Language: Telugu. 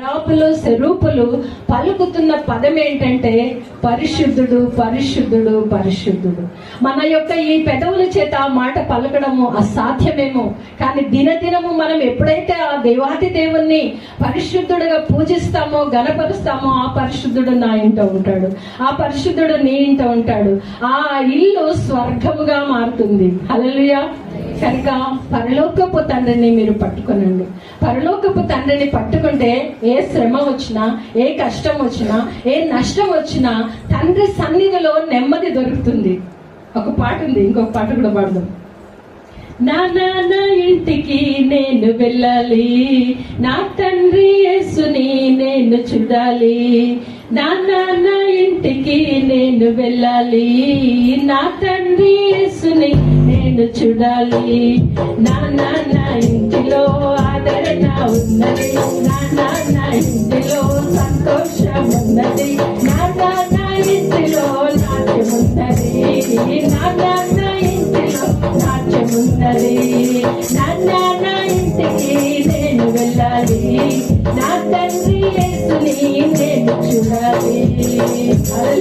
రాపులు సెరూపులు పలుకుతున్న పదం ఏంటంటే పరిశుద్ధుడు పరిశుద్ధుడు పరిశుద్ధుడు. మన యొక్క ఈ పెదవుల చేత ఆ మాట పలకడము అసాధ్యమేమో, కానీ దినదినము మనం ఎప్పుడైతే ఆ దేవాది దేవుణ్ణి పరిశుద్ధుడుగా పూజిస్తామో గణపరుస్తామో ఆ పరిశుద్ధుడు నా ఇంట ఉంటాడు, ఆ పరిశుద్ధుడు నీ ఇంట ఉంటాడు. ఆ ఇల్లు స్వర్గముగా మారుతుంది. హల్లెలూయా. కనుక పరలోకపు తండ్రిని మీరు పట్టుకొనండి. పరలోకపు తండ్రిని పట్టుకుంటే ఏ శ్రమ వచ్చినా, ఏ కష్టం వచ్చినా, ఏ నష్టం వచ్చినా తండ్రి సన్నిధిలో నెమ్మది దొరుకుతుంది. ఒక పాట ఉంది, ఇంకొక పాట కూడా పాడదాం. నా నాన్న ఇంటికి నేను వెళ్ళాలి, నా తండ్రి యేసుని నేను చూడాలి. నా నాన్న ఇంటికి నేను వెళ్ళాలి, నా తండ్రి యేసుని నేను చూడాలి. నా నాన్న ఇంటిలో ఆదరణ ఉన్నది, నా నాన్న ఇంటిలో సంతోషం ఉన్నది, నా నాన్న ఇంటిలో నాట్యం ఉన్నది, నా నాన్న ఇంటిలో నాట్యం ఉన్నది. నా నాన్న ఇంటికి నేను వెళ్ళాలి, నా తండ్రి యేసుని నేను చూడాలి.